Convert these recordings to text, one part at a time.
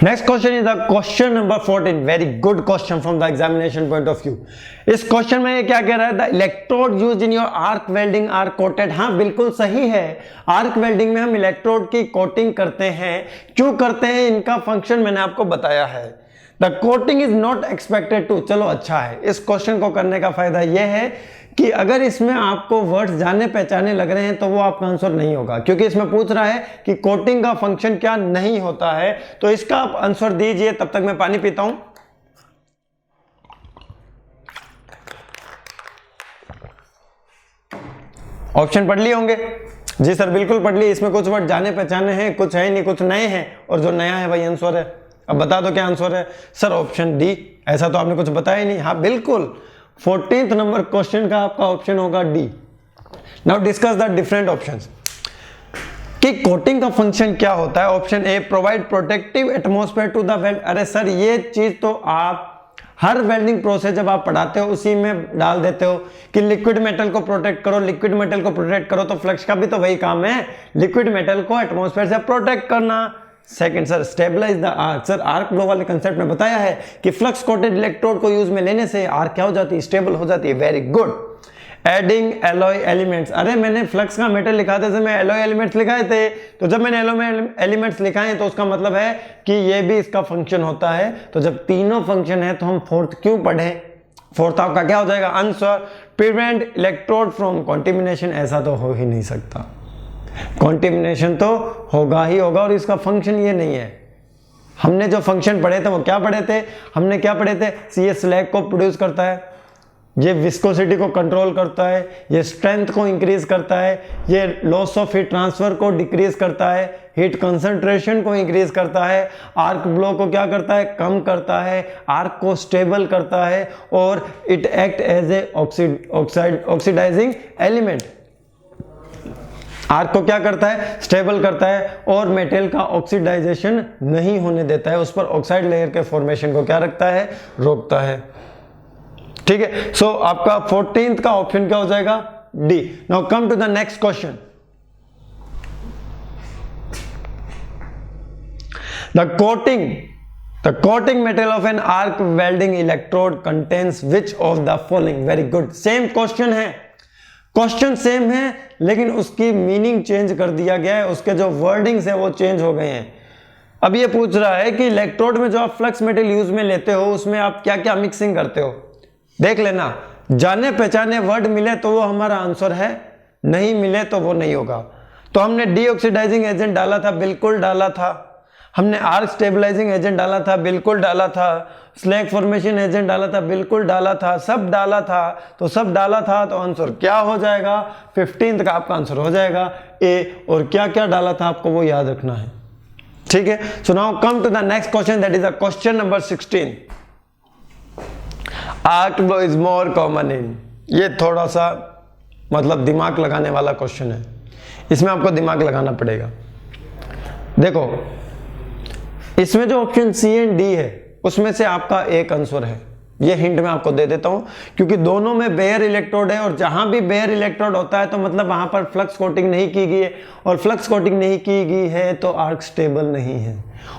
Next question is the question number 14. Very good question from the examination point of view. इस question में ये क्या कह रहा है? The electrode used in your arc welding are coated. हाँ बिल्कुल सही है, आर्क वेल्डिंग में हम इलेक्ट्रोड की कोटिंग करते हैं। क्यों करते हैं, इनका फंक्शन मैंने आपको बताया है। The coating is not expected to, चलो अच्छा है। इस क्वेश्चन को करने का फायदा यह है कि अगर इसमें आपको वर्ड्स जाने पहचाने लग रहे हैं तो वो आपका आंसर नहीं होगा, क्योंकि इसमें पूछ रहा है कि कोटिंग का फंक्शन क्या नहीं होता है। तो इसका आप आंसर दीजिए, तब तक मैं पानी पीता हूं। ऑप्शन पढ़ लिए होंगे? जी सर बिल्कुल पढ़ लिए। इसमें कुछ वर्ड जाने पहचाने हैं, कुछ है नहीं, कुछ नए हैं, और जो नया है वही आंसर है। अब बता दो क्या आंसर है? Sir option D. ऐसा तो आपने कुछ बताया ही नहीं। हाँ बिल्कुल, 14th नंबर क्वेश्चन का आपका ऑप्शन होगा D. Now discuss the different options कि कोटिंग का फंक्शन क्या होता है। Option A, provide protective atmosphere to the weld. अरे सर ये चीज तो आप हर वेल्डिंग प्रोसेस जब आप पढ़ाते हो उसी में डाल देते हो कि लिक्विड मेटल को प्रोटेक्ट करो, लिक्विड मेटल को प्रोटेक्ट करो। तो फ्लक्स का भी तो वही काम है, लिक्विड मेटल को एटमॉस्फेयर से प्रोटेक्ट करना। Second sir, stabilize the arc. Sir arc flow वाले कंसेप्ट में बताया है कि फ्लक्स कोटेड इलेक्ट्रोड को यूज में लेने से आर्क क्या हो जाती है? स्टेबल हो जाती है। Very good. Adding alloy elements. अरे मैंने फ्लक्स का मेटल लिखाते समय एलॉय एलिमेंट्स लिखाए थे, तो जब मैंने एलॉय एलिमेंट्स लिखाए तो उसका मतलब है कि ये भी इसका फंक्शन होता है। तो जब तीनों फंक्शन है तो हम फोर्थ क्यों पढ़े? फोर्थ आपका क्या हो जाएगा आंसर? Prevent electrode from कॉन्टिमिनेशन। ऐसा तो हो ही नहीं सकता, कॉन्टिमिनेशन तो होगा ही होगा, और इसका फंक्शन ये नहीं है। हमने जो फंक्शन पढ़े थे वो क्या पढ़े थे? हमने क्या पढ़े थे? ये स्लैग को प्रोड्यूस करता है, ये विस्कोसिटी को कंट्रोल करता है, ये स्ट्रेंथ को इंक्रीज करता है, ये लॉस ऑफ हीट ट्रांसफर को डिक्रीज करता है, हीट कंसंट्रेशन को इंक्रीज करता है, आर्क ब्लो को क्या करता है? कम करता है, आर्क को स्टेबल करता है, और it act as a oxidizing element. Arc को क्या करता है? स्टेबल करता है, और मेटल का ऑक्सीडाइजेशन नहीं होने देता है, उस पर ऑक्साइड लेयर के फॉर्मेशन को क्या रखता है? रोकता है। ठीक है, सो आपका 14th का ऑप्शन क्या हो जाएगा? D. Now come to the next question. The coating metal of an arc welding electrode contains which of the following? Very good. Same question है, क्वेश्चन सेम है, लेकिन उसकी मीनिंग चेंज कर दिया गया है, उसके जो वर्डिंग्स है वो चेंज हो गए हैं। अब ये पूछ रहा है कि इलेक्ट्रोड में जो आप फ्लक्स मेटल यूज में लेते हो उसमें आप क्या क्या मिक्सिंग करते हो। देख लेना, जाने पहचाने वर्ड मिले तो वो हमारा आंसर है, नहीं मिले तो वो नहीं होगा। तो हमने डीऑक्सीडाइजिंग एजेंट डाला था, बिल्कुल डाला था। हमने आर्क स्टेबलाइजिंग एजेंट डाला था, बिल्कुल डाला था। स्लैग फॉर्मेशन एजेंट डाला था, बिल्कुल डाला था। सब डाला था, तो सब डाला था, तो आंसर क्या हो जाएगा? 15th का आपका आंसर हो जाएगा ए। और क्या क्या डाला था आपको वो याद रखना है। ठीक है, so now come to the next question, that is the question number 16। Arc blow is more common in. ये थोड़ा सा मतलब दिमाग लगाने वाला क्वेश्चन है, इसमें आपको दिमाग लगाना पड़ेगा। देखो इसमें जो ऑप्शन सी एंड डी है उसमें से आपका एक आंसर है। ये हिंट मैं आपको दे देता हूं, क्योंकि दोनों में बेयर इलेक्ट्रोड है, और जहां भी बेयर इलेक्ट्रोड होता है तो मतलब वहां पर फ्लक्स कोटिंग नहीं की गई है, और फ्लक्स कोटिंग नहीं की गई है तो आर्क स्टेबल नहीं है,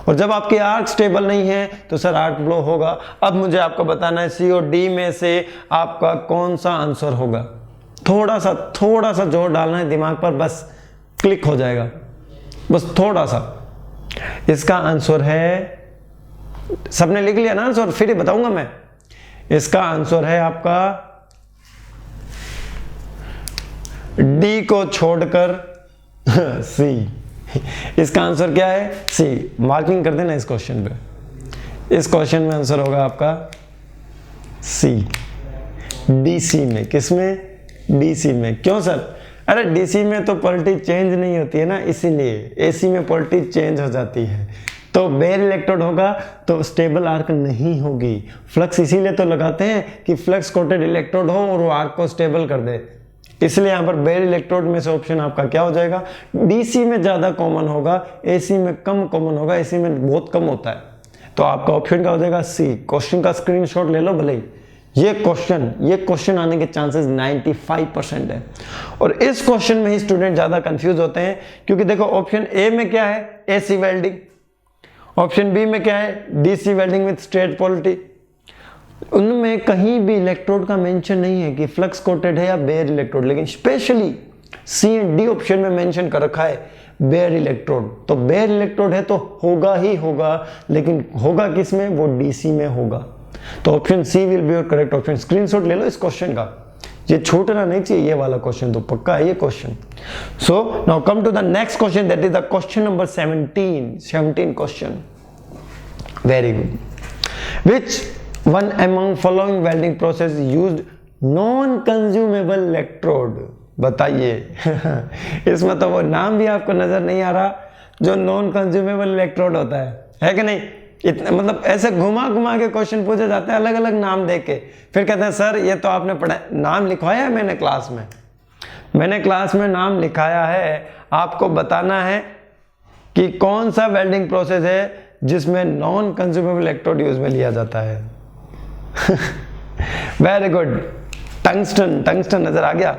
और जब आपकी आर्क स्टेबल नहीं है तो सर आर्क ब्लो होगा। अब मुझे आपको बताना है सी और डी में से आपका कौन सा आंसर होगा। थोड़ा सा जोर डालना है दिमाग पर, बस क्लिक हो जाएगा, बस थोड़ा सा। इसका आंसर है, सबने लिख लिया ना आंसर? फिर ही बताऊंगा मैं। इसका आंसर है आपका डी को छोड़कर सी। इसका आंसर क्या है? सी। मार्किंग कर देना इस क्वेश्चन पे। इस क्वेश्चन में आंसर होगा आपका सी, डीसी में। किसमें? डीसी में। क्यों सर? अरे डीसी में तो पोलरिटी चेंज नहीं होती है ना, इसीलिए। एसी में पोलरिटी चेंज हो जाती है, तो बेयर इलेक्ट्रोड होगा तो स्टेबल आर्क नहीं होगी। फ्लक्स इसीलिए तो लगाते हैं कि फ्लक्स कोटेड इलेक्ट्रोड हो और वो आर्क को स्टेबल कर दे, इसलिए यहाँ पर बेयर इलेक्ट्रोड में से ऑप्शन आपका क्या हो जाएगा? डीसी में ज़्यादा कॉमन होगा, एसी में कम कॉमन होगा, एसी में बहुत कम होता है। तो आपका ऑप्शन क्या हो जाएगा? सी। क्वेश्चन का स्क्रीनशॉट ले लो भले ही। ये क्वेश्चन आने के चांसेस 95% है, और इस क्वेश्चन में ही स्टूडेंट ज़्यादा कंफ्यूज होते हैं, क्योंकि देखो ऑप्शन ए में क्या है? एसी वेल्डिंग, ऑप्शन बी में क्या है, DC welding with straight polarity. उनमें कहीं भी इलेक्ट्रोड का मेंशन नहीं है कि फ्लक्स कोटेड है या बेयर इलेक्ट्रोड, लेकिन specially C and D option में मेंशन कर रखा है बेयर इलेक्ट्रोड। तो बेयर इलेक्ट्रोड है तो होगा ही होगा, लेकिन होगा किस में, वो डीसी में होगा। तो option C will be your correct option. Screenshot ले लो इस क्वेश्चन का, ये छूटना नहीं चाहिए, ये वाला क्वेश्चन तो पक्का है ये question. So now come to the next question, that is the question number 17 question. Very good. Which one among following welding process used non consumable electrode? बताइए इसमें तो वो नाम भी आपको नजर नहीं आ रहा जो नॉन कंज्यूमेबल इलेक्ट्रोड होता है कि नहीं? इतना मतलब ऐसे घुमा घुमा के क्वेश्चन पूछे जाते हैं अलग अलग नाम दे के, फिर कहते हैं सर ये तो आपने पढ़ा, नाम लिखवाया है मैंने क्लास में नाम लिखाया है, आपको बताना है कि कौन सा वेल्डिंग प्रोसेस है जिसमें नॉन कंज्यूमेबल इलेक्ट्रोड यूज में लिया जाता है। Very good. टंगस्टन नजर आ गया?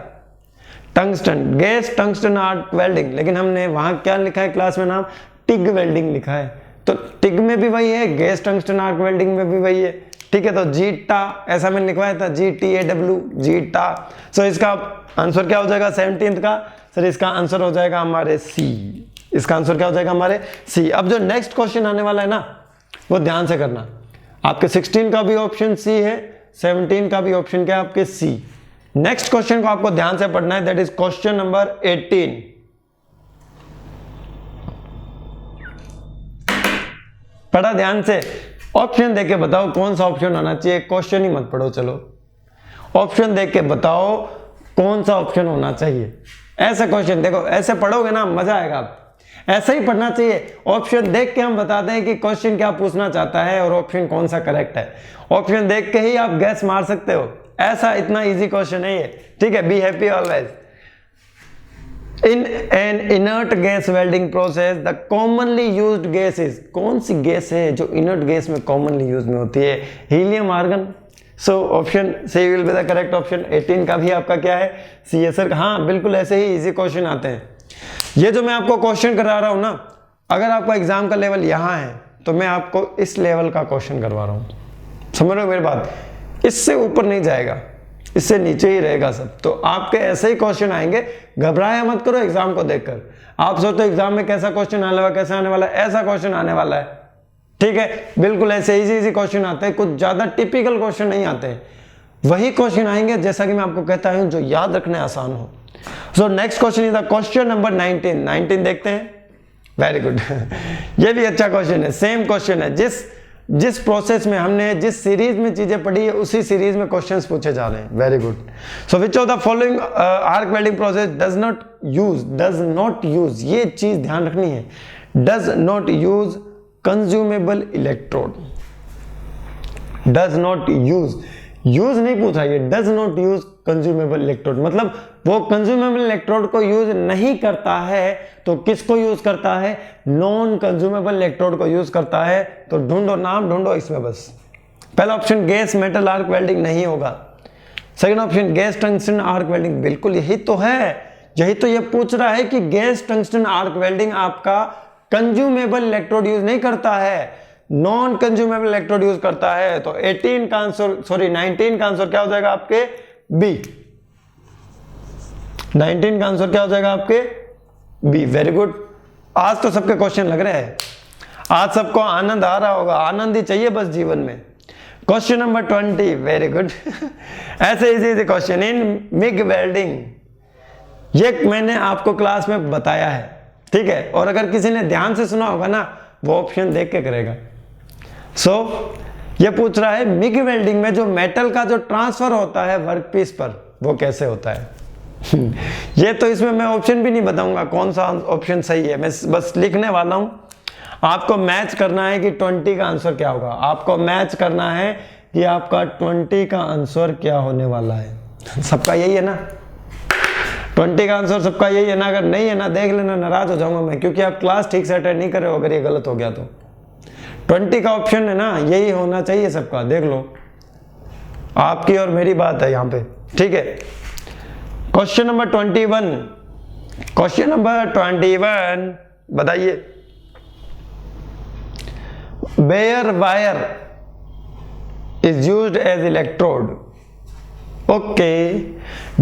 Tungsten, gas tungsten arc welding, लेकिन हमने वहां क्या लिखा है क्लास में नाम, टिग वेल्डिंग लिखा है। तो टिग में भी वही है, गैस टंगस्टन आर्क वेल्डिंग में भी वही है, ठीक है। तो जीटा ऐसा मैंने लिखवाया था, GTAW, जीटा। सो इसका आंसर क्या हो जाएगा 17th का? सर इसका आंसर हो जाएगा हमारे सी। इसका आंसर क्या हो जाएगा हमारे सी। अब जो नेक्स्ट क्वेश्चन आने वाला है ना, वो ध्यान से करना। आपके 16 का भी ऑप्शन सी है, 17 का भी ऑप्शन क्या है आपके सी। नेक्स्ट क्वेश्चन को आपको ध्यान से पढ़ना है, दैट इज क्वेश्चन नंबर 18। पढ़ा ध्यान से, ऑप्शन देके बताओ कौन सा ऑप्शन आना चाहिए, क्वेश्चन ही मत पढ़ो, चलो ऑप्शन देख के बताओ कौन सा ऑप्शन होना चाहिए। ऐसा क्वेश्चन देखो, ऐसे पढ़ोगे ना मजा आएगा, ऐसा ही पढ़ना चाहिए। ऑप्शन देख के हम बताते हैं कि क्वेश्चन क्या पूछना चाहता है और ऑप्शन कौन सा करेक्ट है। ऑप्शन देख के ही आप गैस मार सकते हो, ऐसा इतना इजी क्वेश्चन है ये, ठीक है। Be happy always. In an inert gas welding process the commonly used gas is, कौन सी गैस है जो इनर्ट गैस में कॉमनली यूज में होती है? Helium, argon. So option C will be the correct option. 18 का भी आपका क्या है, सी है सर। हाँ बिल्कुल ऐसे ही इजी क्वेश्चन आते हैं। ये जो मैं आपको क्वेश्चन करा रहा हूं ना, अगर आपका एग्जाम का लेवल यहां है तो मैं आपको इस लेवल का क्वेश्चन करवा रहा हूं, समझ रहे हो मेरी बात? इससे ऊपर नहीं जाएगा, इससे नीचे ही रहेगा सब। तो आपके ऐसे ही क्वेश्चन आएंगे, घबराया मत करो एग्जाम को देखकर। आप सोचते एग्जाम में कैसा क्वेश्चन आने वाला, कैसा आने वाला है, ऐसा क्वेश्चन आने वाला है, ठीक है। बिल्कुल ऐसे इजी क्वेश्चन आते हैं, कुछ ज्यादा टिपिकल क्वेश्चन नहीं आते। वही क्वेश्चन आएंगे जैसा कि मैं आपको कहता हूं जो याद रखने आसान हो। So next question is the question number 19 देखते हैं। वेरी गुड ये भी अच्छा क्वेश्चन है, सेम क्वेश्चन है। जिस प्रोसेस में हमने जिस सीरीज में चीजें पढ़ी है उसी सीरीज में क्वेश्चंस पूछे जा रहे हैं। Very good. So which of the following arc welding process does not use, ये चीज ध्यान रखनी है, does not use consumable electrode. Does not use नहीं पूछा, ये does not use consumable electrode, मतलब वो कंज्यूमेबल इलेक्ट्रोड को यूज नहीं करता है। तो किसको यूज करता है? नॉन कंज्यूमेबल इलेक्ट्रोड को यूज करता है। तो ढूंढो, नाम ढूंढो इसमें बस। पहला option gas metal arc welding नहीं होगा। Second option gas tungsten arc welding, बिल्कुल यही तो है, यही तो ये पूछ रहा है कि गैस टंगस्टन आर्क वेल्डिंग आपका कंज्यूमेबल इलेक्ट्रोड यूज नहीं करता है, नॉन कंज्यूमेबल इलेक्ट्रोड यूज करता है। तो 19 का आंसर क्या हो जाएगा आपके बी। 19 का आंसर क्या हो जाएगा आपके बी। Very good. आज तो सबके क्वेश्चन लग रहे हैं, आज सबको आनंद आ रहा होगा, आनंद ही चाहिए बस जीवन में। क्वेश्चन नंबर 20, वेरी गुड ऐसे easy question in MiG welding, ये मैंने आपको क्लास में बताया है, ठीक है। और अगर किसी ने ध्यान से सुना होगा ना, वो ऑप्शन देख के करेगा। सो ये पूछ रहा है मिग वेल्डिंग में जो मेटल का जो ट्रांसफर होता है वर्कपीस पर, वो कैसे होता है ये तो इसमें मैं ऑप्शन भी नहीं बताऊंगा कौन सा ऑप्शन सही है, मैं बस लिखने वाला हूं। आपको मैच करना है कि 20 का आंसर क्या होगा, आपको मैच करना है कि आपका 20 का आंसर क्या होने वाला है। सबका यही है ना, 20 का आंसर सबका यही है ना? अगर नहीं है ना, देख लेना, नाराज हो जाऊंगा मैं, क्योंकि आप क्लास ठीक से अटेंड नहीं कर रहे हो अगर ये गलत हो गया तो। 20 का ऑप्शन है ना, यही होना चाहिए सबका, देख लो, आपकी और मेरी बात है यहाँ पे, ठीक है। क्वेश्चन नंबर 21 बताइए bare wire is used as electrode. Okay.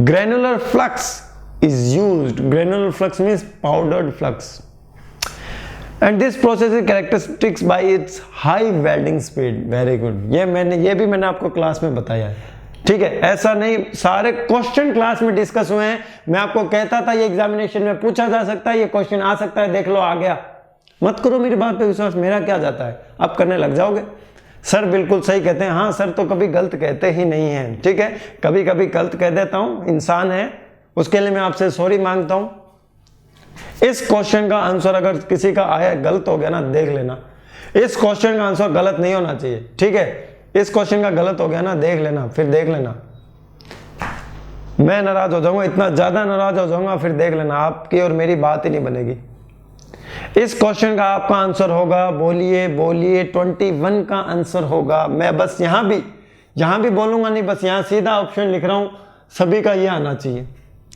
Granular flux is used. Granular flux means powdered flux. And this process is characteristics by its high welding speed. Very good. ये भी मैंने आपको क्लास में बताया है, ठीक है। ऐसा नहीं, सारे क्वेश्चन क्लास में डिस्कस हुए हैं। मैं आपको कहता था ये एग्जामिनेशन में पूछा जा सकता है, ये क्वेश्चन आ सकता है, देख लो आ गया। मत करो मेरी बात पे विश्वास, मेरा क्या जाता है, आप करने लग जाओगे। सर बिल्कुल सही कहते हैं। हाँ सर तो कभी गलत कहते ही नहीं हैं, ठीक है। कभी कभी गलत कह देता हूँ, इंसान है, उसके लिए मैं आपसे सॉरी मांगता हूँ। इस क्वेश्चन का आंसर अगर किसी का आया गलत हो गया ना, देख लेना। इस क्वेश्चन का आंसर गलत नहीं होना चाहिए, ठीक है। इस क्वेश्चन का गलत हो गया ना, देख लेना, फिर देख लेना। मैं नाराज हो जाऊंगा, इतना ज्यादा नाराज हो जाऊंगा, फिर देख लेना, आपकी और मेरी बात ही नहीं बनेगी। इस क्वेश्चन का आपका आंसर होगा, बोलिए बोलिए, 21 का आंसर होगा। मैं बस यहां भी बोलूंगा नहीं, बस यहां सीधा ऑप्शन लिख रहा हूं, सभी का ये आना चाहिए।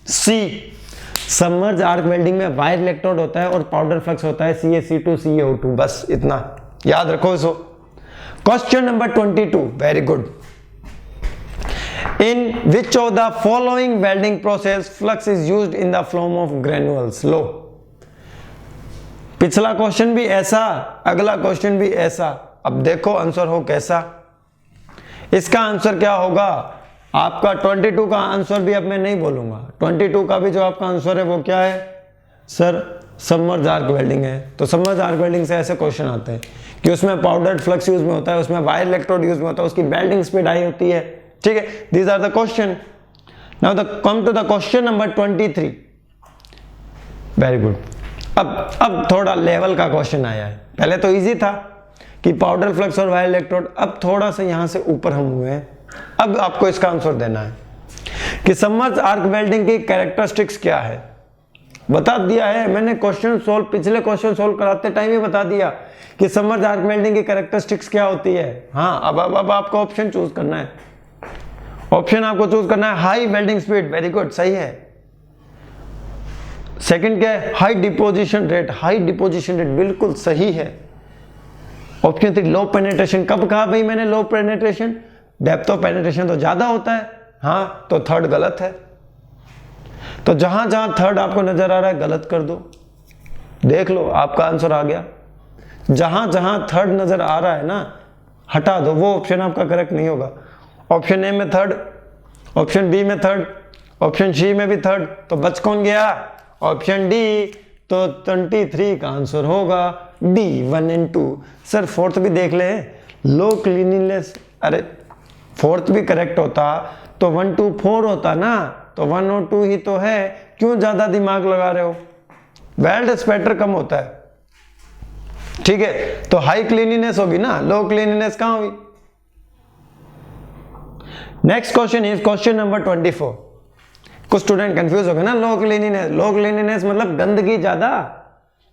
सी, सबमर्ज आर्क वेल्डिंग में वायर इलेक्ट्रोड होता है और पाउडर फ्लक्स होता है CaC2 CaO2, बस इतना याद रखो इसको। Question number 22, very good. In which of the following welding process flux is used in the form of granules. लो, पिछला क्वेश्चन भी ऐसा, अगला क्वेश्चन भी ऐसा। अब देखो आंसर हो कैसा। इसका आंसर क्या होगा आपका? 22 का आंसर भी अब मैं नहीं बोलूंगा। 22 का भी जो आपका आंसर है वो क्या है? सर सबमर्ज आर्क वेल्डिंग है। तो सबमर्ज आर्क वेल्डिंग से ऐसे क्वेश्चन आते हैं कि उसमें पाउडर्ड फ्लक्स यूज में होता है, उसमें वायर इलेक्ट्रोड यूज में होता है, उसकी वेल्डिंग स्पीड हाई होती है, ठीक है। These are the question. Now the come to the question number 23। Very good. अब थोड़ा लेवल का क्वेश्चन आया है। पहले तो इजी था कि पाउडर फ्लक्स और वायर इलेक्ट्रोड, अब थोड़ा सा यहां से ऊपर हम हुए हैं। अब आपको इसका आंसर देना है कि सबमर्ज आर्क वेल्डिंग की कैरेक्टरिस्टिक्स क्या है। बता दिया है मैंने, क्वेश्चन सोल्व, पिछले क्वेश्चन सोल्व कराते टाइम ही बता दिया कि सबमर्ज आर्क वेल्डिंग की कैरेक्टरिस्टिक्स क्या होती है। हाँ, अब आपको ऑप्शन चूज करना है। ऑप्शन आपको चूज करना है high welding speed, very good, सही है। सेकंड क्या है? High deposition rate, high deposition rate, बिल्कुल सही है। ऑप्शन 3 लो पेनिट्रेशन। कब कहा भाई मैंने लो पेनिट्रेशन? डेप्थ ऑफ पेनिट्रेशन तो ज्यादा होता है। हाँ, तो थर्ड गलत है। तो जहां जहां थर्ड आपको नजर आ रहा है गलत कर दो, देख लो आपका आंसर आ गया। जहां जहां थर्ड नजर आ रहा है ना, हटा दो, वो ऑप्शन आपका करेक्ट नहीं होगा। ऑप्शन ए में थर्ड, ऑप्शन बी में थर्ड, ऑप्शन सी में भी थर्ड, तो बच कौन गया? Option D. तो 23 का आंसर होगा डी, 1 and 2। सर फोर्थ भी देख ले, लो क्लीनिनेस। अरे फोर्थ भी करेक्ट होता तो 1 2 4 होता ना, तो 1 और 2 ही तो है। क्यों ज्यादा दिमाग लगा रहे हो? वेल्ड स्पैटर कम होता है, ठीक है। तो हाई क्लीनिनेस होगी ना, लो क्लीनिनेस कहां हुई? Next question is question number 24। कुछ स्टूडेंट कंफ्यूज हो गए ना, लो क्लीनिनेस। लो क्लीनिनेस मतलब गंदगी ज्यादा,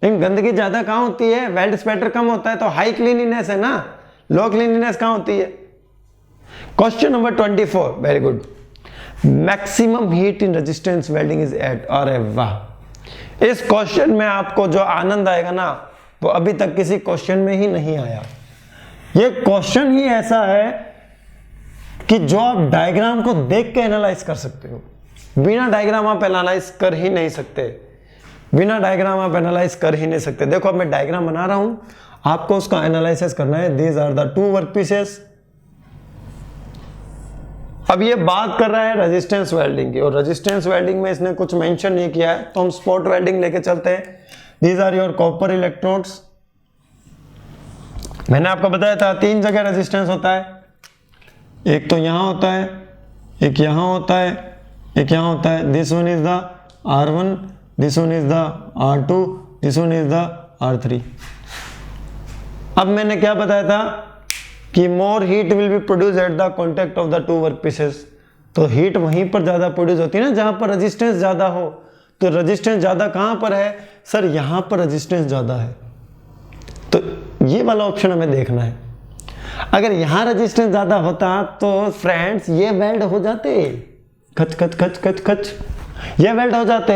लेकिन गंदगी ज्यादा कहां होती है? वेल्ड स्पैटर कम होता है, तो हाई क्लीनिनेस है ना। लो क्लीनिनेस कहां होती है? Question number 24, very good. Maximum heat in resistance welding is at. अरे वाह, इस क्वेश्चन में आपको जो आनंद आएगा ना, वो अभी तक किसी क्वेश्चन में ही नहीं आया। ये क्वेश्चन ही ऐसा है कि जो आप डायग्राम को देख के एनालाइज कर सकते हो। बिना डायग्राम आप एनालाइज कर ही नहीं सकते, बिना डायग्राम आप एनालाइज कर ही नहीं सकते। देखो अब मैं डायग्राम बना रहा हूं, आपको उसका एनालिसिस करना है। These are the 2 work pieces. अब ये बात कर रहा है रेजिस्टेंस वेल्डिंग की, और रेजिस्टेंस वेल्डिंग में इसने कुछ मेंशन नहीं किया है, तो हम स्पॉट वेल्डिंग लेके चलते हैं। These are your copper electrodes. मैंने आपको बताया था 3 जगह रेजिस्टेंस होता है। एक तो यहां होता है, एक यहां होता है, एक यहां होता है। This one is the R1, this one is the R2, this one is the R3। अब मैंने क्या बताया था कि more heat will be produce at the contact of the 2 work pieces. तो हीट वहीं पर ज्यादा प्रोड्यूस होती है ना जहां पर रेजिस्टेंस ज्यादा हो। तो रेजिस्टेंस ज्यादा कहां पर है? सर यहां पर रेजिस्टेंस ज्यादा है, तो ये वाला ऑप्शन हमें देखना है। अगर यहां रेजिस्टेंस ज्यादा होता तो फ्रेंड्स ये वेल्ड हो जाते, खच खच खच खच खच, ये वेल्ड हो जाते।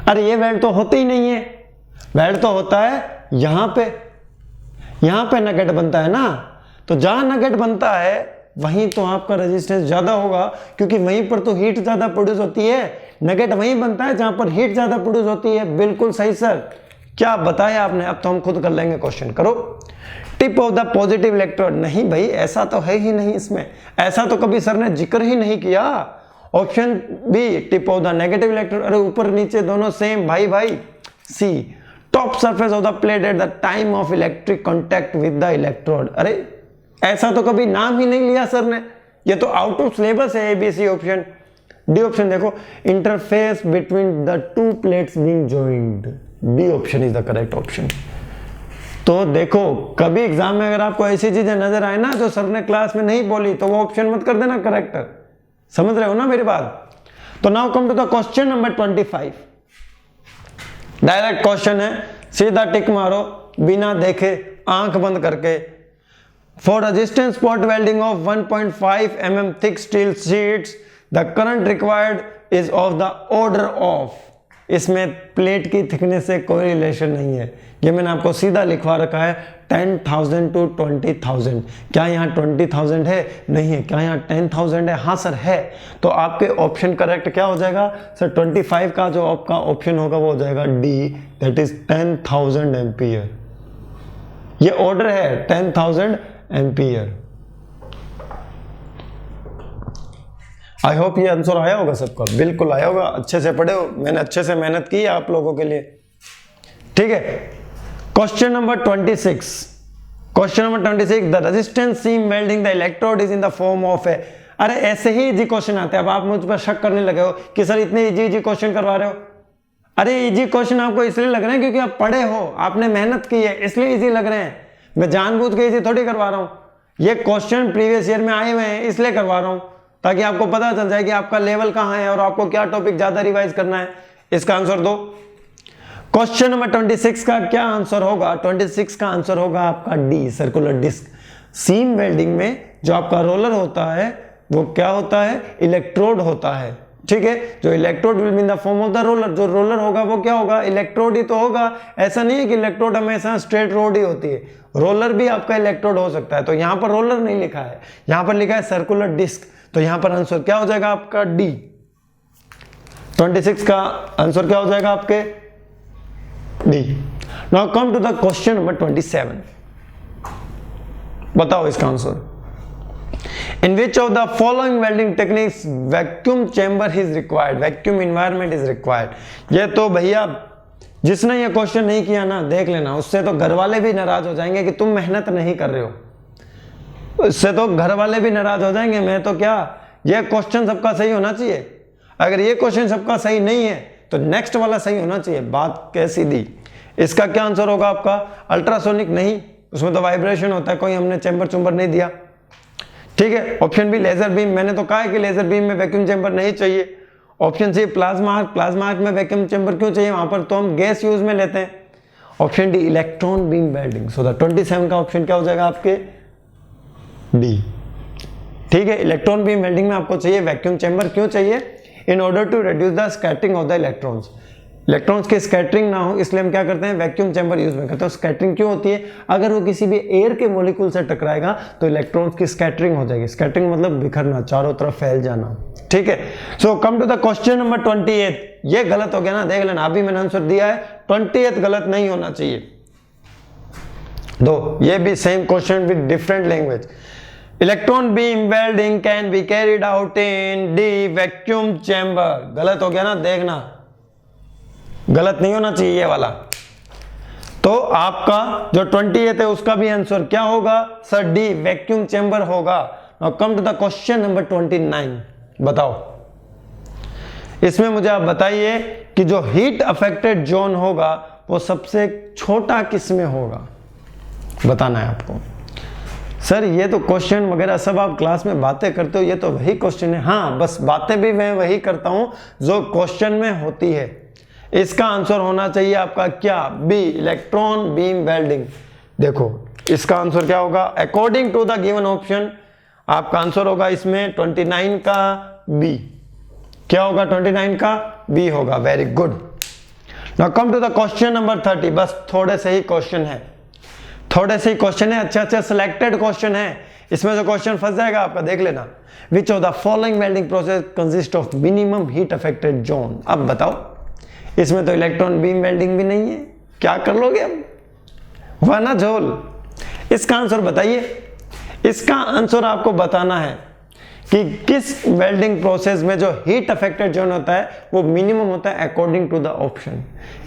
अरे ये वेल्ड तो होते ही नहीं है, वेल्ड तो होता है यहां पे। यहाँ पे नगेट बनता है ना, तो जहां नगेट बनता है वहीं तो आपका रेजिस्टेंस ज्यादा होगा, क्योंकि वहीं पर तो हीट ज्यादा प्रोड्यूस होती है। नगेट वहीं बनता है जहां पर हीट ज्यादा प्रोड्यूस होती है। बिल्कुल सही सर, क्या बताया आपने। अब तो हम खुद कर लेंगे क्वेश्चन, करो। Tip of the positive electrode, नहीं भाई ऐसा तो है ही नहीं, इसमें ऐसा तो कभी सर ने जिक्र ही नहीं किया। Option B tip of the negative electrode, अरे ऊपर नीचे दोनों सेम भाई भाई। C top surface of the plate at the time of electric contact with the electrode, अरे ऐसा तो कभी नाम ही नहीं लिया सर ने, ये तो आउट ऑफ सिलेबस है। ABC option. डी ऑप्शन देखो, interface between the two plates being joined, B option is the correct option. तो देखो कभी एग्जाम में अगर आपको ऐसी चीजें नजर आए ना जो सर ने क्लास में नहीं बोली, तो वो ऑप्शन मत कर देना करेक्ट, समझ रहे हो ना मेरी बात। तो now come to the question number 25। Direct question है, सीधा टिक मारो बिना देखे, आंख बंद करके। For resistance spot welding of 1.5 mm thick steel sheets, the current required is of the order of, इसमें प्लेट की थिकनेस से कोई रिलेशन नहीं है, ये मैंने आपको सीधा लिखवा रखा है 10,000 to 20,000। क्या यहाँ 20,000 है? नहीं है। क्या यहाँ 10,000 है? हाँ सर है। तो आपके ऑप्शन करेक्ट क्या हो जाएगा सर? 25 का जो आपका ऑप्शन होगा वो हो जाएगा डी, दैट इज 10,000 एम्पियर। ये ऑर्डर है 10,000 एम्पियर। आई होप ये आंसर आया होगा सबका, बिल्कुल आया होगा, अच्छे से पढ़े हो, मैंने अच्छे से मेहनत की है आप लोगों के लिए, ठीक है। Question number 26। Question number 26, the resistance seam welding the electrode is in the form of a, अरे ऐसे ही इजी क्वेश्चन आते हैं। अब आप मुझ पर शक करने लगे हो कि सर इतने इजी क्वेश्चन करवा रहे हो। अरे इजी क्वेश्चन आपको इसलिए लग रहे हैं क्योंकि आप पढ़े हो, आपने मेहनत की है, इसलिए इजी लग रहे हैं। मैं जानबूझ के इजी थोड़ी करवा रहा हूं, ये क्वेश्चन प्रीवियस ईयर में आए हुए हैं इसलिए करवा रहा हूं, ताकि आपको पता चल जाए कि आपका लेवल कहां है और आपको क्या टॉपिक ज्यादा रिवाइज करना है। इसका आंसर दो। क्वेश्चन नंबर 26 का क्या आंसर होगा? 26 का आंसर होगा आपका D, circular disc. Seam welding में जो आपका रोलर होता है वो क्या होता है? इलेक्ट्रोड होता है, ठीक है। जो electrode will be in the form of the roller, जो रोलर होगा वो क्या होगा? इलेक्ट्रोड ही तो होगा। ऐसा नहीं है कि इलेक्ट्रोड हमेशा स्ट्रेट रोड ही होती है, रोलर भी आपका इलेक्ट्रोड हो सकता है। तो यहां पर रोलर नहीं लिखा है, यहां पर लिखा है सर्कुलर डिस्क। तो यहां पर आंसर क्या हो जाएगा आपका? डी। 26 का आंसर क्या हो जाएगा आपके? D. Now come to the question number 27। बताओ इसका answer. In which of the following welding techniques vacuum chamber is required? Vacuum environment is required। ये तो भैया जिसने ये क्वेश्चन नहीं किया ना, देख लेना, उससे तो घर वाले भी नाराज हो जाएंगे कि तुम मेहनत नहीं कर रहे हो। इससे तो घर वाले भी नाराज हो जाएंगे। मैं तो क्या, ये क्वेश्चन सबका सही होना चाहिए। अगर ये क्वेश्चन सबका सही नहीं है तो नेक्स्ट वाला सही होना चाहिए। बात कैसी दी। इसका क्या आंसर होगा आपका? अल्ट्रासोनिक नहीं, उसमें तो वाइब्रेशन होता है, कोई हमने चैम्बर चुम्बर नहीं दिया, ठीक है। ऑप्शन बी लेजर बीम, मैंने तो कहा है कि लेजर बीम में वैक्यूम चैम्बर नहीं चाहिए। Option C plasma arc, plasma arc में वैक्यूम चैम्बर क्यों चाहिए? वहां पर तो हम गैस यूज में लेते हैं। Option D electron beam welding. So the 27 का ऑप्शन क्या हो जाएगा आपके? डी, ठीक है। इलेक्ट्रॉन बीम वेल्डिंग में आपको चाहिए वैक्यूम चैम्बर, क्यों चाहिए? In order to reduce the scattering of the electrons. Electrons की स्कैटरिंग ना हो इसलिए हम क्या करते हैं? वैक्यूम चैम्बर यूज में करते हैं। स्कैटरिंग क्यों होती है? अगर वो किसी भी एयर के मॉलिक्यूल से टकराएगा तो इलेक्ट्रॉन्स की स्कैटरिंग हो जाएगी। स्कैटरिंग मतलब बिखरना, चारों तरफ फैल जाना, ठीक है। So come to the question number 28। ये गलत हो गया ना, देख लेना, अभी मैंने आंसर दिया है, 28 गलत नहीं होना चाहिए। दो, ये भी same question with different language. Electron beam welding can be carried out in D vacuum chamber. गलत हो गया ना, देखना, गलत नहीं होना चाहिए ये वाला। तो आपका जो 28 है उसका भी आंसर क्या होगा सर? डी, वैक्यूम चैम्बर होगा। Now come to the question number 29। बताओ इसमें मुझे आप बताइए कि जो हीट अफेक्टेड जोन होगा वो सबसे छोटा किस में होगा? बताना है आपको। सर ये तो क्वेश्चन वगैरह सब आप क्लास में बातें करते हो, ये तो वही क्वेश्चन है। हाँ, बस बातें भी मैं वही करता हूं जो क्वेश्चन में होती है। इसका आंसर होना चाहिए आपका क्या? B, electron beam welding. देखो इसका आंसर क्या होगा? According to the given option आपका आंसर होगा इसमें 29 का बी। क्या होगा? 29 का बी होगा। Very good. Now come to the question number 30। बस थोड़े से ही क्वेश्चन है। थोड़े से क्वेश्चन है, अच्छे अच्छे सिलेक्टेड क्वेश्चन है, इसमें जो क्वेश्चन फंस जाएगा आपका देख लेना। विच of the following welding process consist of minimum heat affected zone. अब बताओ, इसमें तो इलेक्ट्रॉन बीम वेल्डिंग भी नहीं है, क्या कर लोगे अब, हुआ ना झोल। इसका आंसर बताइए, इसका आंसर आपको बताना है कि किस वेल्डिंग प्रोसेस में जो हीट अफेक्टेड जोन होता है वो मिनिमम होता है अकॉर्डिंग टू द ऑप्शन।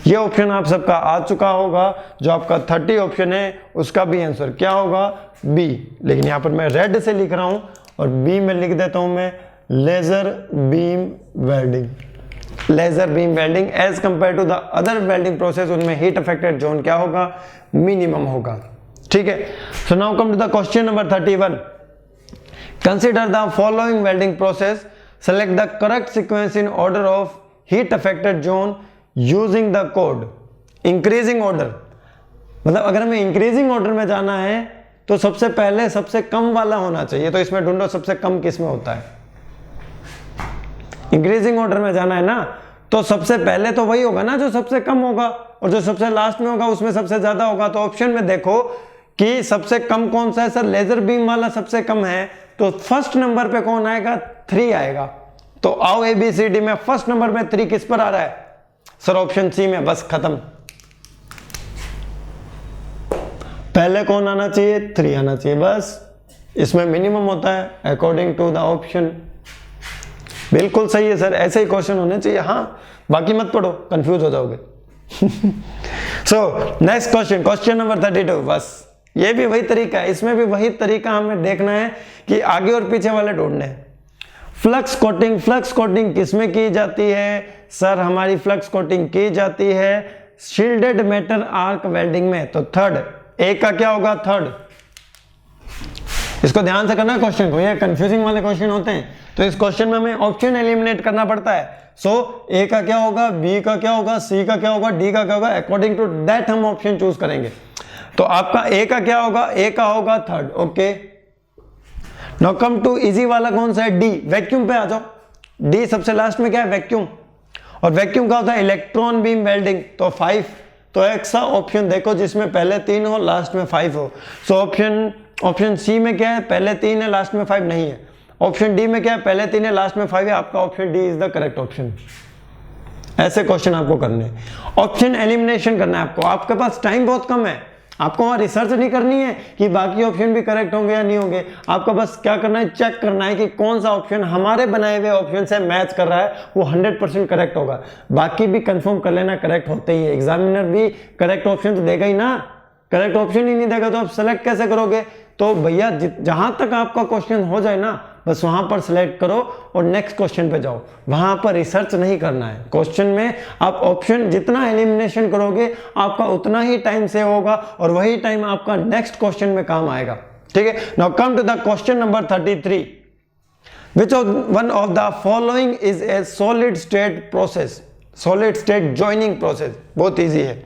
ये ऑप्शन आप सबका आ चुका होगा, जो आपका 30 ऑप्शन है उसका भी आंसर क्या होगा, बी। लेकिन यहाँ पर मैं रेड से लिख रहा हूं और बी में लिख देता हूं मैं laser beam welding. Laser beam welding as compare to the other welding process, उनमें हीट अफेक्टेड जोन क्या होगा, मिनिमम होगा। ठीक है, so now come to the question number 31। Consider the following welding process. Select the correct sequence in order of heat affected zone using the code. Increasing order, मतलब अगर हमें increasing order में जाना है तो सबसे पहले सबसे कम वाला होना चाहिए, तो इसमें ढूंढो सबसे कम किस में होता है। इंक्रीजिंग ऑर्डर में जाना है ना, तो सबसे पहले तो वही होगा ना जो सबसे कम होगा, और जो सबसे लास्ट में होगा उसमें सबसे ज्यादा होगा। तो ऑप्शन में देखो कि सबसे कम कौन सा है, सर लेजर बीम वाला सबसे कम है, तो फर्स्ट नंबर पे कौन आएगा, 3 आएगा। तो आओ ABCD में फर्स्ट नंबर पे 3 किस पर आ रहा है, सर ऑप्शन सी में, बस खत्म। पहले कौन आना चाहिए, 3 आना चाहिए, बस इसमें मिनिमम होता है अकॉर्डिंग टू द ऑप्शन। बिल्कुल सही है सर, ऐसे ही क्वेश्चन होने चाहिए। हाँ, बाकी मत पढ़ो, कंफ्यूज हो जाओगे। So next question, question number 32। बस ये भी वही तरीका है, इसमें भी वही तरीका हमें देखना है कि आगे और पीछे वाले ढूंढने हैं। फ्लक्स कोटिंग, फ्लक्स कोटिंग किसमें की जाती है, सर हमारी फ्लक्स कोटिंग की जाती है शील्डेड मेटल आर्क वेल्डिंग में। तो थर्ड, ए का क्या होगा, थर्ड। इसको ध्यान से करना क्वेश्चन को, ये कंफ्यूजिंग वाले क्वेश्चन होते हैं, तो इस क्वेश्चन में हमें ऑप्शन एलिमिनेट करना पड़ता है। सो ए का क्या होगा, बी का क्या होगा, सी का क्या होगा, डी का क्या होगा, अकॉर्डिंग टू दैट हम ऑप्शन चूज करेंगे। तो आपका ए का क्या होगा, ए का होगा third. Okay, now come to easy वाला कौन सा है, डी। वैक्यूम पे आ जाओ, डी सबसे लास्ट में क्या है, वैक्यूम। और वैक्यूम का होता है इलेक्ट्रॉन बीम वेल्डिंग, तो 5। तो एक सा ऑप्शन देखो जिसमें पहले 3 हो लास्ट में 5 हो। सो ऑप्शन सी में क्या है, पहले 3 है लास्ट में 5 नहीं है। ऑप्शन डी में क्या है, पहले 3 है लास्ट में 5 है। आपका option D is the correct option. ऐसे क्वेश्चन आपको करने, ऑप्शन एलिमिनेशन करना है आपको। आपके पास टाइम बहुत कम है, आपको वहां रिसर्च नहीं करनी है कि बाकी ऑप्शन भी करेक्ट होंगे या नहीं होंगे। आपको बस क्या करना है, चेक करना है कि कौन सा ऑप्शन हमारे बनाए हुए ऑप्शन से मैच कर रहा है, वो 100% करेक्ट होगा। बाकी भी कंफर्म कर लेना करेक्ट होते ही है। एग्जामिनर भी करेक्ट ऑप्शन तो देगा ही ना, करेक्ट ऑप्शन ही नहीं देगा तो आप सेलेक्ट कैसे करोगे। तो भैया जहां तक आपका क्वेश्चन हो जाए ना, बस वहां पर सिलेक्ट करो और नेक्स्ट क्वेश्चन पे जाओ। वहां पर रिसर्च नहीं करना है। क्वेश्चन में आप ऑप्शन जितना एलिमिनेशन करोगे आपका उतना ही टाइम सेव होगा और वही टाइम आपका नेक्स्ट क्वेश्चन में काम आएगा। ठीक है, now come to the question number 33। Which one of the following is a solid state process, solid state joining process. बहुत ईजी है,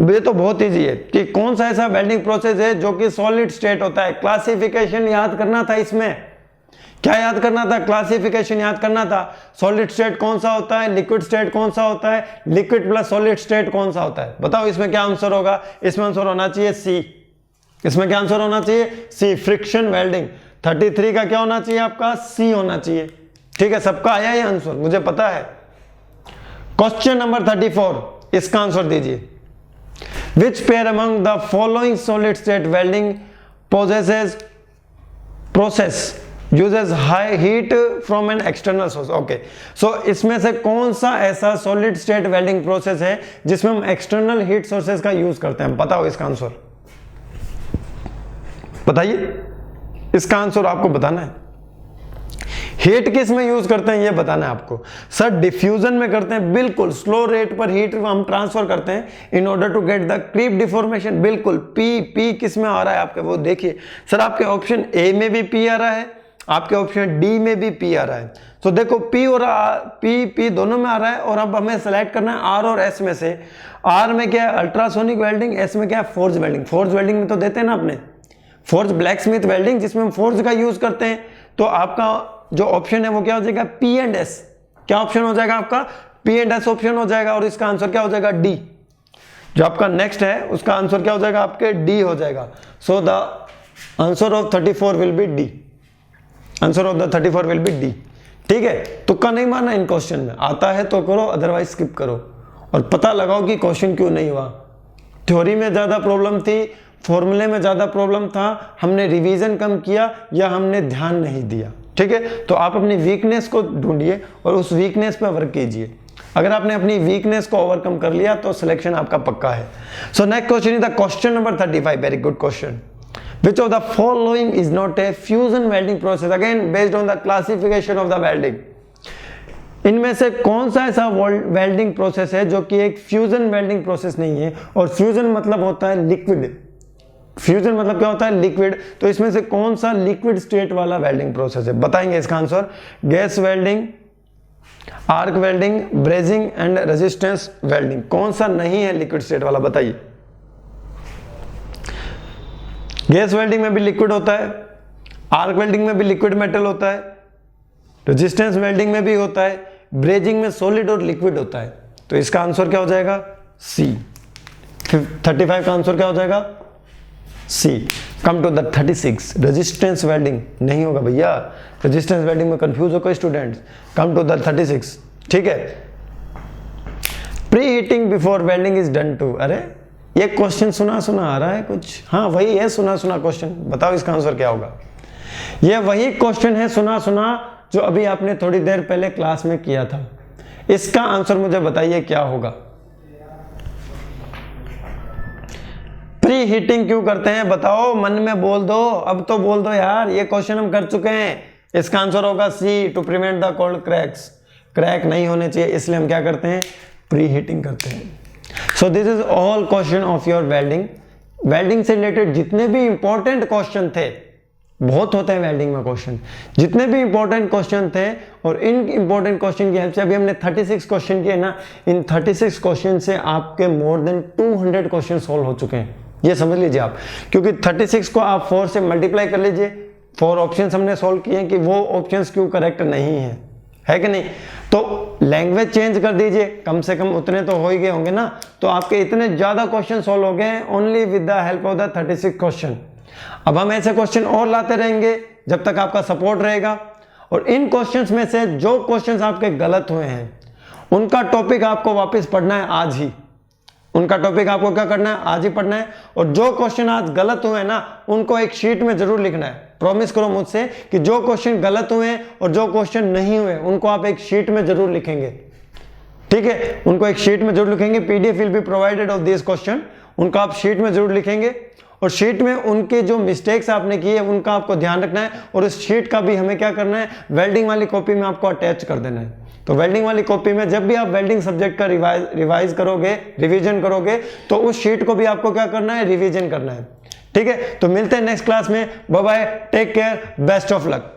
ये तो बहुत इजी है कि कौन सा ऐसा वेल्डिंग प्रोसेस है जो कि सॉलिड स्टेट होता है। क्लासिफिकेशन याद करना था, इसमें क्या याद करना था, क्लासिफिकेशन याद करना था। सॉलिड स्टेट कौन सा होता है, लिक्विड स्टेट कौन सा होता है, लिक्विड प्लस सॉलिड स्टेट कौन सा होता है। बताओ इसमें क्या आंसर होगा, इसमें आंसर होना चाहिए सी। इसमें क्या आंसर होना चाहिए, सी, फ्रिक्शन वेल्डिंग। 33 का क्या होना चाहिए आपका, सी होना चाहिए। ठीक है, सबका आया ये आंसर, मुझे पता है। क्वेश्चन नंबर 34, इसका आंसर दीजिए। Which pair among the following solid state welding process uses high heat from an external source? Okay, so इसमें से कौन सा ऐसा solid state welding process है जिसमें हम external heat sources का यूज करते हैं। बताओ इसका आंसर, बताइए इसका आंसर आपको बताना है। हीट किस में यूज करते हैं ये बताना है आपको। सर डिफ्यूजन में करते हैं, बिल्कुल। स्लो रेट पर हीट हम ट्रांसफर करते हैं in order to get the creep deformation, बिल्कुल। पी किस में आ रहा है आपके, वो देखिए। सर आपके ऑप्शन ए में भी पी आ रहा है, आपके ऑप्शन डी में भी पी आ रहा है। तो देखो पी और पी दोनों में आ रहा है और अब हमें सेलेक्ट करना है आर और एस में से। आर में क्या है, अल्ट्रासोनिक वेल्डिंग, एस में क्या है, फोर्ज वेल्डिंग। फोर्ज वेल्डिंग में तो देते हैं ना अपने, फोर्ज ब्लैक स्मिथ वेल्डिंग जिसमें हम फोर्ज का यूज करते हैं। तो आपका जो ऑप्शन है वो क्या हो जाएगा, पी एंड एस। क्या ऑप्शन हो जाएगा आपका, पी एंड एस ऑप्शन हो जाएगा और इसका आंसर क्या हो जाएगा, डी। जो आपका नेक्स्ट है उसका आंसर क्या हो जाएगा, आपके डी हो जाएगा। So the answer of 34 will be D. Answer of the 34 will be D. ठीक है, तुक्का नहीं मारना इन क्वेश्चन में, आता है तो करो, अदरवाइज स्किप करो और पता लगाओ कि क्वेश्चन क्यों नहीं हुआ। थ्योरी में ज़्यादा प्रॉब्लम थी, फॉर्मूले में ज़्यादा प्रॉब्लम था, हमने रिवीजन कम किया या हमने ध्यान नहीं दिया। ठीक है, तो आप अपनी वीकनेस को ढूंढिए और उस वीकनेस पर वर्क कीजिए। अगर आपने अपनी वीकनेस को ओवरकम कर लिया तो सिलेक्शन आपका पक्का है। So next question is the question number 35। Very good question. Which of the following is not a fusion welding process? Again based on the classification of the welding. इनमें से कौन सा ऐसा वेल्डिंग प्रोसेस है जो कि एक फ्यूजन वेल्डिंग प्रोसेस नहीं है? और फ्यूजन मतलब होता है लिक्विड। फ्यूजन मतलब क्या होता है? लिक्विड। तो इसमें से कौन सा लिक्विड स्टेट वाला वेल्डिंग प्रोसेस है? बताएंगे इसका answer. Gas welding, arc welding, brazing and resistance welding. कौन सा नहीं है लिक्विड स्टेट वाला? बताइए। गैस वेल्डिंग में भी लिक्विड होता है, आर्क वेल्डिंग में भी लिक्विड मेटल होता है, रेजिस्टेंस वेल्डिंग में भी होता है, ब्रेजिंग में सॉलिड और लिक्विड होता है। तो इसका आंसर क्या हो जाएगा? सी। 35 का आंसर क्या हो जाएगा? C. Come to the 36। Resistance welding नहीं होगा भैया, रेजिस्टेंस वेल्डिंग में कंफ्यूज हो कोई स्टूडेंट्स। Come to the 36। ठीक है, pre heating before welding is done to. अरे ये क्वेश्चन सुना सुना आ रहा है कुछ। हाँ वही है, सुना सुना क्वेश्चन। बताओ इसका आंसर क्या होगा? ये वही क्वेश्चन है सुना सुना जो अभी आपने थोड़ी देर पहले क्लास में किया था। इसका आंसर मुझे बताइए क्या होगा? प्री हीटिंग क्यों करते हैं? बताओ, मन में बोल दो, अब तो बोल दो यार। ये क्वेश्चन हम कर चुके हैं। इसका आंसर होगा C, to prevent the cold cracks. Crack नहीं होने चाहिए इसलिए हम क्या करते हैं? प्री हीटिंग करते हैं। So this is all question of your welding. Welding से रिलेटेड जितने भी इंपॉर्टेंट क्वेश्चन थे, बहुत होते हैं वेल्डिंग में क्वेश्चन, जितने भी इंपॉर्टेंट क्वेश्चन थे, और इन इंपॉर्टेंट क्वेश्चन की हेल्प से अभी हमने 36 क्वेश्चन किए ना, इन 36 क्वेश्चन से आपके मोर देन 200 क्वेश्चन सॉल्व हो चुके हैं। ये समझ लीजिए आप, क्योंकि 36 को आप 4 से मल्टीप्लाई कर लीजिए। 4 ऑप्शंस हमने सॉल्व किए हैं कि वो ऑप्शंस क्यों करेक्ट नहीं है कि नहीं? तो लैंग्वेज चेंज कर दीजिए, कम से कम उतने तो हो ही गए होंगे ना। तो आपके इतने ज्यादा क्वेश्चन सॉल्व हो गए हैं only with the help of the 36 question. अब हम ऐसे क्वेश्चन और लाते रहेंगे जब तक आपका सपोर्ट रहेगा। और इन क्वेश्चंस में से जो क्वेश्चंस आपके गलत हुए हैं उनका टॉपिक आपको वापस पढ़ना है आज ही। उनका टॉपिक आपको क्या करना है? आज ही पढ़ना है। और जो क्वेश्चन आज गलत हुए हैं ना, उनको एक शीट में जरूर लिखना है। प्रॉमिस करो मुझसे कि जो क्वेश्चन गलत हुए हैं और जो क्वेश्चन नहीं हुए उनको आप एक शीट में जरूर लिखेंगे। ठीक है, उनको एक शीट में जरूर लिखेंगे। PDF will be provided of this question. उनको आप शीट में जरूर लिखेंगे और शीट में उनके जो मिस्टेक्स आपने किए उनका आपको ध्यान रखना है। और उस शीट का भी हमें क्या करना है? वेल्डिंग वाली कॉपी में आपको अटैच कर देना है। तो वेल्डिंग वाली कॉपी में जब भी आप वेल्डिंग सब्जेक्ट का रिवाइज करोगे, रिवीजन करोगे, तो उस शीट को भी आपको क्या करना है? रिवीजन करना है। ठीक है, तो मिलते हैं नेक्स्ट क्लास में। Bye bye, take care, best of luck.